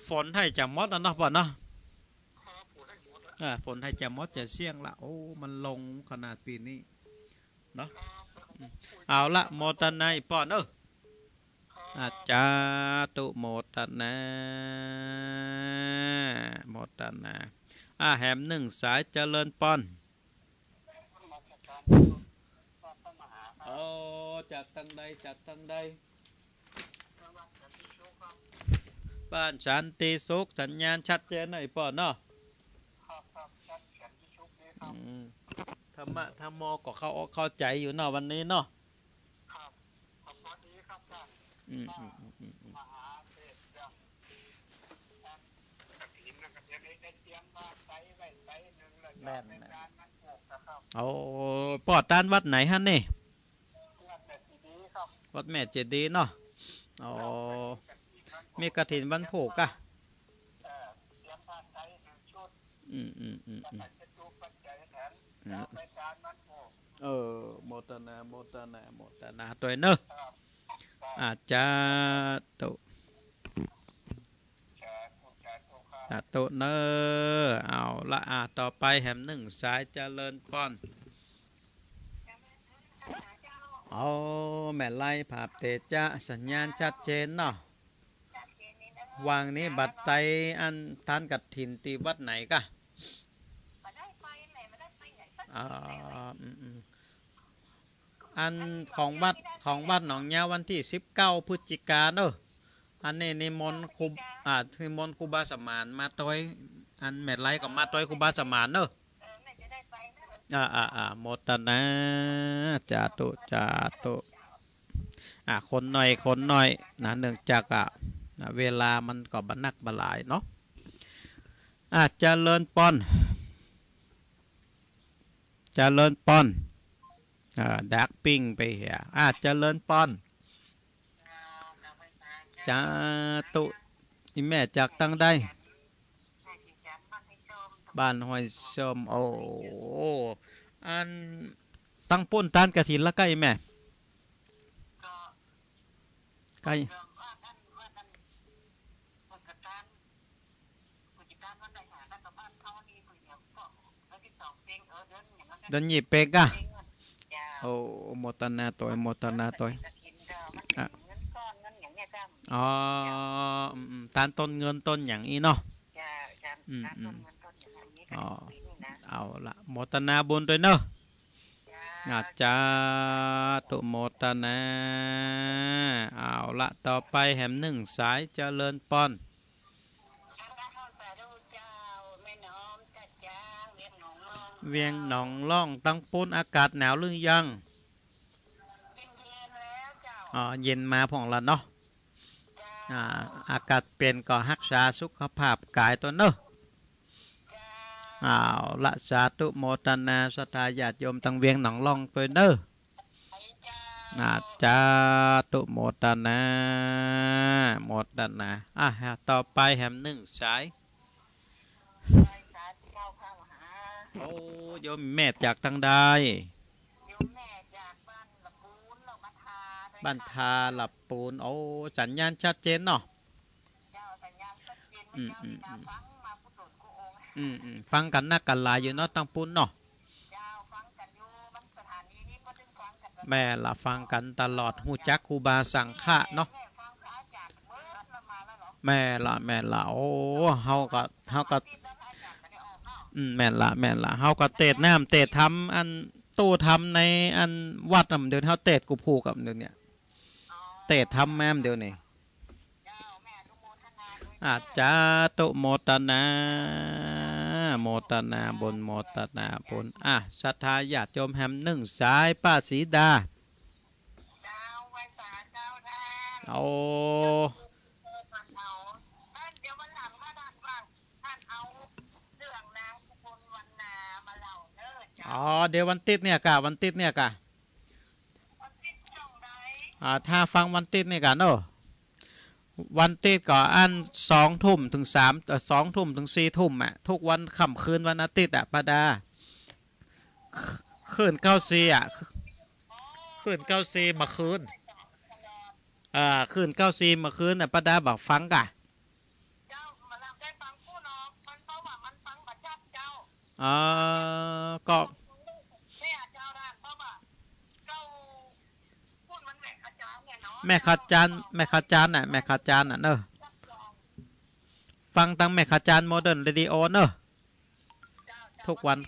ฝนให้จะมดแล้วเนาะป่อเนาะฝนให้จะมดจะเสี่ยงละโอ้มันลงขนาดปีนี้เนาะเอาละโมตนาป่อเนอะจาตุโมตนาโมตนาแหมหนึ่งสายเจริญปอนโอ้จากทางใดบ้านฉันตีสุกสัญญาณชัดเจนหน่อยป่อเนาะธรรมะธรรมโมก็เข้าใจอยู่เนาะวันนี้เนาะแม่นโอ้ปอดต้านวัดไหนฮะนี่วัดแม่เจดีย์เนาะอ๋อมีกฐินวันผูกอะโมตนาตัวเนอะจะตุเนอะเอาละต่อไปแหมหนึ่งสายเจริญปอนเอาแม่ไล่ภาพเตจะสัญญาณชัดเจนเนาะวางนี้บัดไตอันทานกัดถิ่นตีวัดไหนกะอันของวัดหนองยาวันที่19 พฤศจิกาเนอะอันนี้นิมนต์ครูนิมนต์ครูบาสมานมาต้อยอันแม่ไล่ก็มาต้อยครูบาสมานเนอะโมตนาจาตุคนหน่อยนะเนื่องจากเวลามันก็บันนักบหลายเนาะเจริญปอนดักปิ้งไปเหียเจริญปอนจาตุที่แม่จากตั้งได้บ้านหอยชมโอ้อันตั้งป้นตานกระถินละใกล้แม่ใกล้เดินหยิบเป็กโอ้โมตนาตัวอ๋อทานต้นเงินต้นอย่างนี้เนาะอ๋อเอาละโมตนาบุญด้วยเนาะจาตุโมตนาเอาละต่อไปแหมหนึ่งสายเจริญปอนเวียงหนองล่องตั้งปูนอากาศหนาวหรือยังเย็นมาผ่องละเนาะอากาศเปลี่ยนก็รักษาสุขภาพกายตัวเนาะละสาธุโมตนาศรัทธาญาติโยมตั้งเวียงหนองล่องตัวเนาะจาตุโมตนาต่อไปแหมหนึ่งสาย ไปสาเจ้าพระมหาโอ้โยมแม่จากทางใดโยมแม่จากบ้านละปูนเรามาทาได้บ้านข้ามทาหลับปูนโอ้สัญญาณชัดเจนเนาะเจ้าสัญญาณชัดเจนเมื่ออืมเจ้านี่นาอืมอืมฟังมาพุทธนกุองค์ฟังกันนักกันหลายอยู่เนาะตั้งปูนเนาะเจ้าฟังกันอยู่มันสถานีนี้ก็ถึงฟังกันตลแม่อดละฟังกันตลอดหูเจ้าจักครูบาสังฆะเนาะแม่ฟังพระอาจารย์เบิร์ดละมาแล้วเหรอแม่ละโอ้เฮาก็สองเฮาก็อาทิตย์แล้วพระอาจารย์ไม่ได้ออกเนาะแม่นละเฮาก็เตดน้ำเตดทำอันตู้ทำในอันวัดนำเดินเฮาเตดกูผูกกับเดี๋ยวเนี้ยอ๋อเตดทำแม่มเดี๋ยวนี้เจ้าแม่อนุโมทนาด้วยอาเด้อจาตุโมตนาโมตนาบนโมตนาบนศรัทธาญาติโยมแฮมหนึ่งสายป้าสีดาเจ้าไว้สาเจ้าท่านเอาจะพูดท่านเอาเดี๋ยววันหลังมาดันว่าท่านเอาเรื่องนางสุคนวรรณามาเล่าเด้อเจ้าอ๋อเดี๋ยววันติดเนี่ยกะวันติดเนี่ยกะวันที่ช่องใดถ้าฟังวันติดเนี่ยกะเนอะวันติดก็อัน2 ทุ่มถึง2 ทุ่มถึง4 ทุ่มทุกวันค่ำคืนวันอาทิตย์ป้าดาคืน94คืน94มาคืนคืน94มาคืนป้าดาบอกฟังกะเจ้ามาลำได้ฟังผู้น้องมันเพราะว่ามันฟังประจับเจ้าอ่าก็แม่เจ้าด้านเพราะว่าเจ้าพูดมันแม่อาจารย์เนี่ยเนาะแม่ขจานแม่ขจานแม่ขจานเนอะจับจองฟังตั้งแม่ขจานโมเดิร์นเรดิโอเนอะเจ้าเจ้าทุกวัน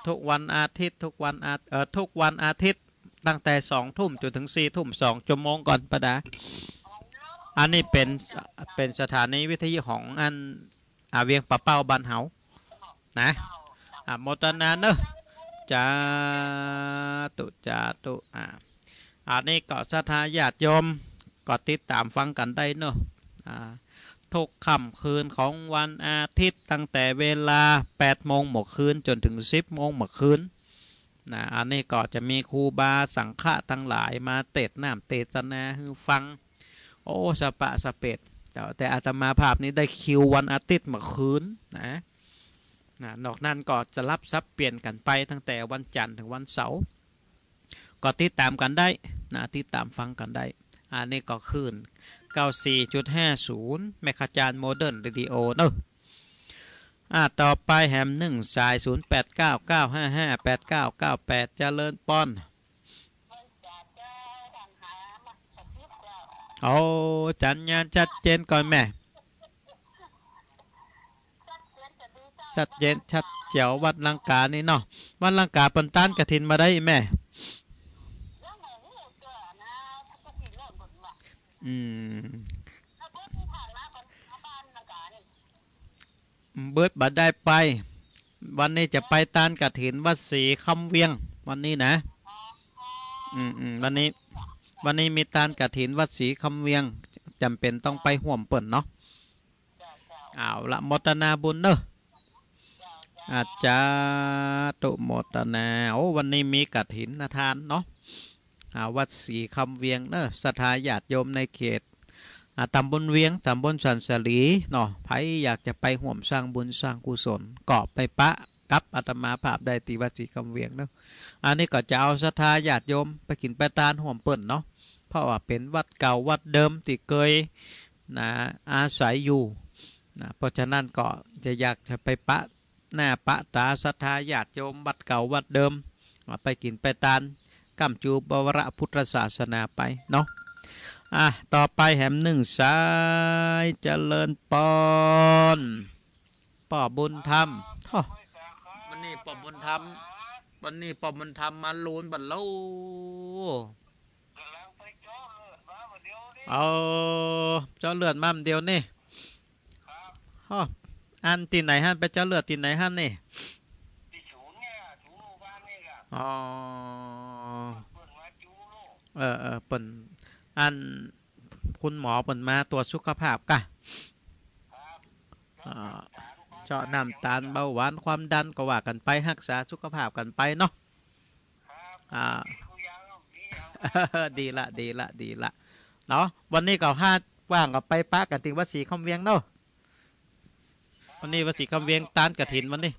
ทุกวันอาทิตย์ทุกวันทุกวันอาทิตย์ตั้งแต่2 ทุ่มจนถึง4 ทุ่ม2 ชั่วโมงก่อนประดาอันนี้เป็นสถานีวิทยุของอันเวียงปะเป้าบ้านเฮานะโมตนาเนอะจาตุอันนี้ก็ศรัทธาญาติโยมก็ติดตามฟังกันได้เนอะทุกค่ำคืนของวันอาทิตย์ตั้งแต่เวลา8 โมงหมดคืนจนถึง10 โมงหมดคืนอันนี้ก็จะมีครูบาสังฆะทั้งหลายมาเตดน้ำเตศนาให้ฟังโอ้สปะสเปดแต่อาตมาภาพนี้ได้คิววันอาทิตย์หมดคืนนอกนั้นก็จะรับซับเปลี่ยนกันไปตั้งแต่วันจันทร์ถึงวันเสาร์ก็ติดตามกันได้ติดตามฟังกันได้อันนี้ก็คืน94.50แมคคาจานโมเดิร์นเรดิโอเนอะต่อไปแฮม1 สาย 0899558998 เจริญป้อนโอ้จัญญาณชัดเจนก่อนแม่ชัดเจนชัดเจ๋ววัดลังกานี่เนาะวัดลังกาปนต้านกระถินมาได้แม่อืมเบิดบัดได้ไปวันนี้จะไปต้านกระถินวัดศรีคำเวียงวันนี้นะวันนี้มีต้านกระถินวัดศรีคำเวียงจำเป็นต้องไปห่วมเปิ่นเนาะเอาละโมตนาบุญเนอะอาจารย์ตุโมตนาโอ้วันนี้มีกฐินทานเนาะวัดศรีคำเวียงเนอะศรัทธาญาติโยมในเขตตำบลเวียงตำบลสันสลีเนาะไผอยากจะไปห่วมสร้างบุญสร้างกุศลก็ไปปะกับอาตมาภาพได้ที่วัดศรีคำเวียงเนาะอันนี้ก็จะเอาศรัทธาญาติโยมไปกินไปทานห่วมเปิ่นเนาะเพราะว่าเป็นวัดเก่าวัดเดิมที่เคยอาศัยอยู่เพราะฉะนั้นก็จะอยากจะไปปะหน้าปะตาศรัทธาญาติโยมวัดเก่าวัดเดิมไปกินไปทานกัมจูบวรพุทธศาสนาไปเนาะต่อไปแหม1 สายเจริญปอนป่อบุญธรรมวันนี้ป่อบุญธรรมมาลูนบันลูเอาเจ้าเลือดมั่มเดียวนี่อันตีไหนฮั่นไปเจ้าเลือดตีไหนฮั่นนี่อ๋อเปิ่นอันคุณหมอเปิ่นมาตรวจสุขภาพกะเจาะน้ำตาลเบาหวานความดันก็ว่ากันไปรักษาสุขภาพกันไปเนาะดีละเนาะวันนี้ก็ว่างกับไปปะกันติวัดศรีคำเวียงเนาะ วันนี้ว่าสิคำเวียงตานกระถินวันนี้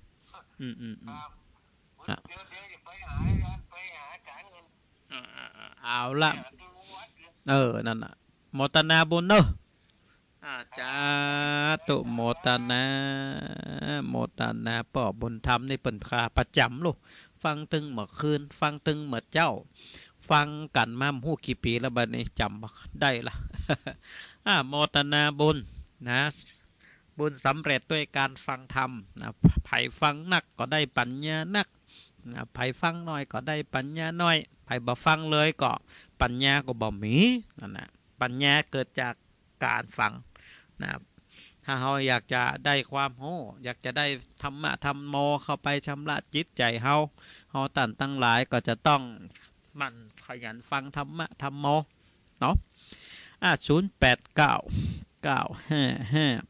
ครับเดี๋ยวจะไปหาจ่ายเงินเอาละดูวัดนั่นน่ะโมตนาบุญเนอะจาตุโมตนาป่อบุญธรรมในเปิ่นคาประจำลูกฟังตึงเมื่อคืนฟังตึงเมื่อเจ้าฟังกันมาหู้กี่ปีแล้วบัดนี้จำได้ละโมตนาบุญนะบุญสำเร็จด้วยการฟังธรรมนะไผ่ฟังนักก็ได้ปัญญานักนะไผ่ฟังน้อยก็ได้ปัญญาน้อยไผ่บ่ฟังเลยก็ปัญญาก็บ่มีนั่นนะปัญญาเกิดจากการฟังนะถ้าเราอยากจะได้ความโหอยากจะได้ธรรมะธรรมโมเข้าไปชำระจิตใจเราตันตั้งหลายก็จะต้องมันขยันฟังธรรมะธรรมโมเนาะ089 955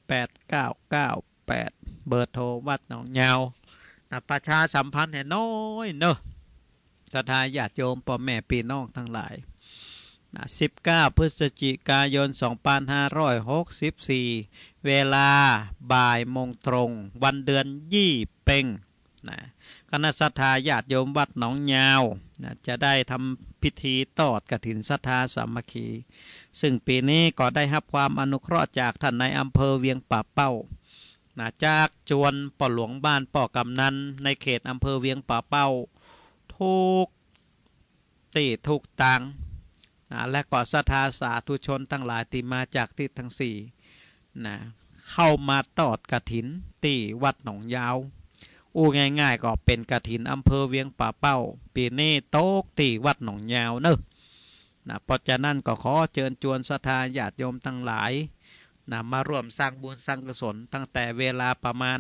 8998เบอร์โทรวัดหนองยาวประชาสัมพันธ์ให้น้อยเนอะศรัทธาญาติโยมพ่อแม่พี่น้องทั้งหลาย19 พฤศจิกายน 2564 เวลาบ่ายโมงตรงวันเดือนยี่เพ็งคณะศรัทธาญาติโยมวัดหนองยาวจะได้ทำพิธีตอดกฐินศรัทธาสามัคคีซึ่งปีนี้ก็ได้รับความอนุเคราะห์จากท่านในอำเภอเวียงป่าเป้าจากจวนป่อหลวงบ้านป่อกำนันในเขตอำเภอเวียงป่าเป้าทุกตีทุกตังและก็ศรัทธาสาธุชนทั้งหลายที่มาจากทิศทั้งสี่เข้ามาตอดกฐินที่วัดหนองยาวง่ายๆก็เป็นกฐินอำเภอเวียงป่าเป้าปีนี้โต๊กที่วัดหนองยาวเนอะเพราะฉะนั้นก็ขอเชิญชวนศรัทธาญาติโยมทั้งหลายมาร่วมสร้างบุญสร้างกุศลตั้งแต่เวลาประมาณ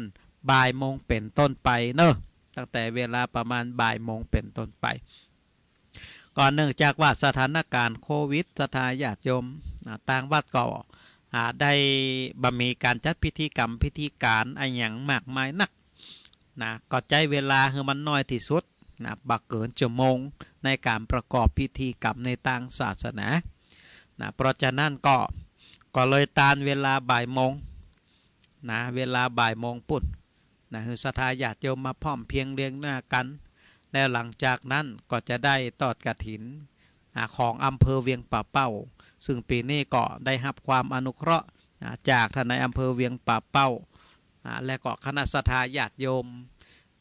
บ่ายโมงเป็นต้นไปเนอะตั้งแต่เวลาประมาณบ่ายโมงเป็นต้นไปก่อนเนื่องจากว่าสถานการณ์โควิดศรัทธาญาติโยมต่างวัดก็ได้บมีการจัดพิธีกรรมพิธีการอะไรอย่างมากมายนักก็ใจเวลาให้มันน้อยที่สุดบักเกินชั่วโมงในการประกอบพิธีกรรมในทางศาสนาเพราะฉะนั้นก็เลยตานเวลาบ่ายโมงเวลาบ่ายโมงปุ่นคือศรัทธาญาติโยมมาพร้อมเพียงเรียงหน้ากันแล้วหลังจากนั้นก็จะได้ตอดกฐินของอำเภอเวียงป่าเป้าซึ่งปีนี้ก็ได้รับความอนุเคราะห์จากท่านในอำเภอเวียงป่าเป้าและก็คณะศรัทธาญาติโยม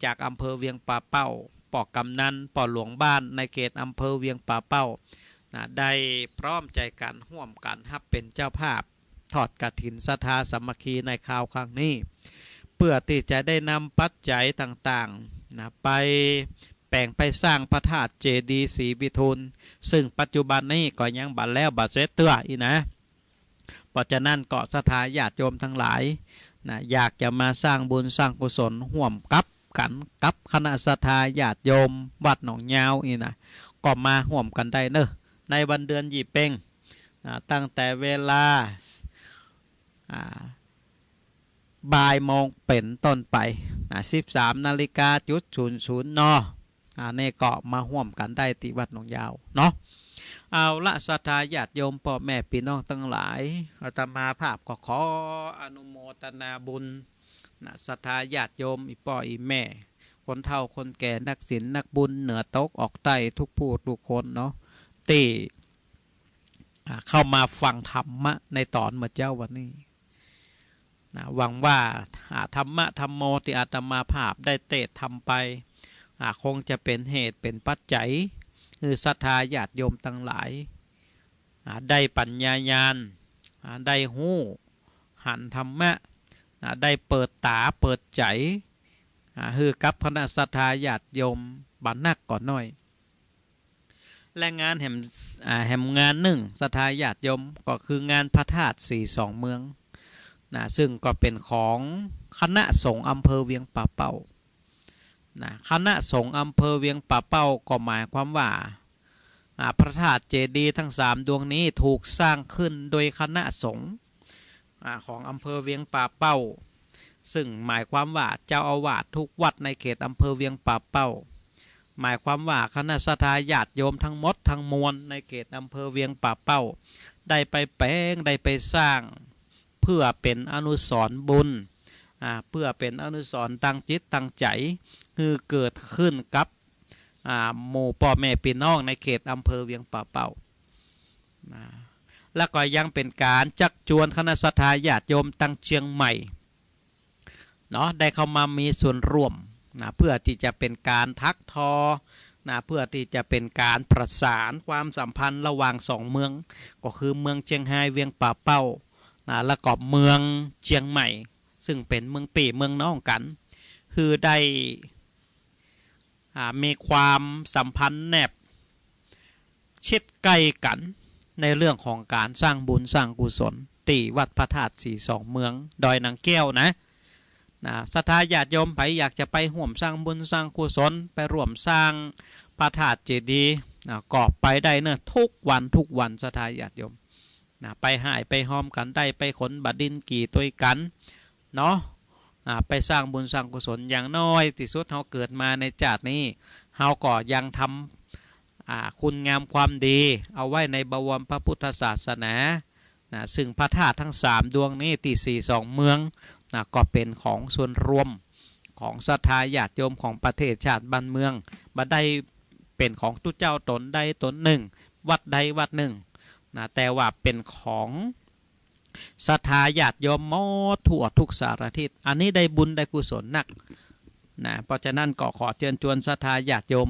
จากอำเภอเวียงป่าเป้าป่อกำนันป่อหลวงบ้านในเขตอำเภอเวียงป่าเป้าได้พร้อมใจกันร่วมกันรับเป็นเจ้าภาพทอดกฐินศรัทธาสามัคคีในคราวครั้งนี้เพื่อที่จะได้นำปัจจัยต่างๆไปแปลงไปสร้างพระธาตุเจดีย์ศรีวิทูลซึ่งปัจจุบันนี้ก็ยังบัดแล้วบัดเสร็จเตื้ออีนะเพราะฉะนั้นก็ศรัทธาญาติโยมทั้งหลายอยากจะมาสร้างบุญสร้างกุศลร่วมกันกับคณะศรัทธาญาติโยมวัดหนองยาวอีนะก็มาร่วมกันได้เนอะในวันเดือนยี่เพ็งตั้งแต่เวลาบ่ายโมงเป็นต้นไป13:00 น.00 น.นี่ก็มาร่วมกันได้ที่วัดหนองยาวเนาะเอาละศรัทธาญาติโยมพ่อแม่พี่น้องทั้งหลายอาตมาภาพก็ขออนุโมทนาบุญศรัทธาญาติโยมอีพ่ออีแม่คนเฒ่าคนแก่นักศีลนักบุญเหนือตกออกใต้ทุกผู้ทุกคนเนาะที่เข้ามาฟังธรรมะในตอนเมื่อเจ้าวันนี้หวังว่าธรรมะธรรมโมที่อาตมาภาพได้เทศน์ทำไปคงจะเป็นเหตุเป็นปัจจัยคือศรัทธาญาติโยมทั้งหลายได้ปัญญาญาณได้หู้หันธรรมะได้เปิดตาเปิดใจคือกับคณะศรัทธาญาติโยมบันนักก่อนหน่อยและงานแห่งงานหนึ่งศรัทธาญาติโยมก็คืองานพระธาตุ42เมืองซึ่งก็เป็นของคณะสงฆ์อำเภอเวียงป่าเป้าคณะสงฆ์อำเภอเวียงป่าเป้าก็หมายความว่าพระธาตุเจดีย์ทั้ง3ดวงนี้ถูกสร้างขึ้นโดยคณะสงฆ์ของอำเภอเวียงป่าเป้าซึ่งหมายความว่าเจ้าอาวาสทุกวัดในเขตอำเภอเวียงป่าเป้าหมายความว่าคณะศรัทธาญาติโยมทั้งหมดทั้งมวลในเขตอำเภอเวียงป่าเป้าได้ไปแปลงได้ไปสร้างเพื่อเป็นอนุสรณ์บุญ เพื่อเป็นอนุสรณ์ตั้งจิตตั้งใจคือเกิดขึ้นกับหมู่พ่อแม่พี่น้องในเขตอำเภอเวียงป่าเป้าแล้วก็ยังเป็นการจักจวนคณะสัตยาติโยมตั้งเชียงใหม่เนาะได้เข้ามามีส่วนร่วมเพื่อที่จะเป็นการทักทอเพื่อที่จะเป็นการประสานความสัมพันธ์ระหว่าง2เมืองก็คือเมืองเชียงไฮ้เวียงป่าเป้าแล้วก็เมืองเชียงใหม่ซึ่งเป็นเมืองปีเมืองน้องกันคือได้มีความสัมพันธ์แนบชิดใกล้กันในเรื่องของการสร้างบุญสร้างกุศลตีวัดพระธาตุสีสองเมืองดอยนางแก้วนะศรัทธาญาติโยมไปอยากจะไปร่วมสร้างบุญสร้างกุศลไปร่วมสร้างพระธาตุเจดีย์ก็ไปได้เนอะทุกวันศรัทธาญาติโยมไปหายไปหอมกันได้ไปขนบดินกี่ตัวกันเนาะไปสร้างบุญสร้างกุศลอย่างน้อยที่สุดเราเกิดมาในชาตินี้เราก็ยังทำคุณงามความดีเอาไว้ในบวรพระพุทธศาสนาซึ่งพระธาตุทั้ง3ดวงนี้ที่42เมืองก็เป็นของส่วนรวมของศรัทธาญาติโยมของประเทศชาติบ้านเมืองบ่ได้เป็นของทุกเจ้าตนใดตนหนึ่งวัดใดวัดหนึ่งแต่ว่าเป็นของศรัทธาญาติโยมหมดทั่วทุกสารทิศอันนี้ได้บุญได้กุศลนักเพราะฉะนั้นก็ขอเชิญชวนศรัทธาญาติโยม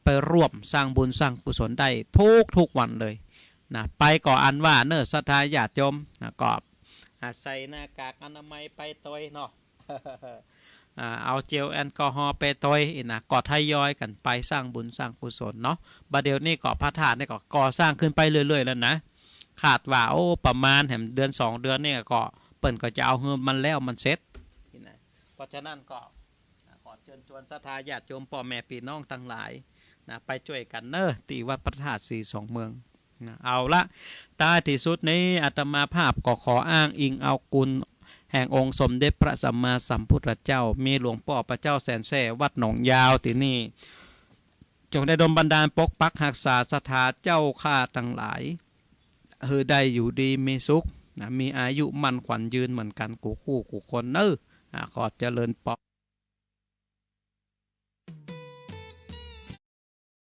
ไปร่วมสร้างบุญสร้างกุศลได้ทุกวันเลยไปก่ออันว่าเนื้อศรัทธาญาติโยมก็ใส่หน้ากากอนามัยไปตอยเนาะ เอาเจลแอลกอฮอล์ไปตอยก็ทยอยกันไปสร้างบุญสร้างกุศลเนาะบัดเดี๋ยวนี้ก็พระธาตุนี่ก็ก่อสร้างขึ้นไปเรื่อยๆแล้วนะขาดว่าประมาณเดือน2 เดือนนี่ก็เปิ่นก็จะเอาเงินมันแล้วมันเสร็จเพราะฉะนั้นก็ขอเชิญชวนศรัทธาญาติโยมพ่อแม่พี่น้องทั้งหลายไปช่วยกันเนอะที่วัดพระธาตุ42เมืองเอาละท้ายที่สุดนี้อาตมาภาพก็ขออ้างอิงเอาคุณแห่งองค์สมเด็จพระสัมมาสัมพุทธเจ้ามีหลวงพ่อพระเจ้าแสนแส่วัดหนองยาวที่นี่จงได้ดลบันดาลปกปักรักษาศรัทธาเจ้าข้าทั้งหลายได้อยู่ดีมีสุขมีอายุมั่นขวัญยืนเหมือนกันกูคู่กูคนเนอะขอเจริญปอ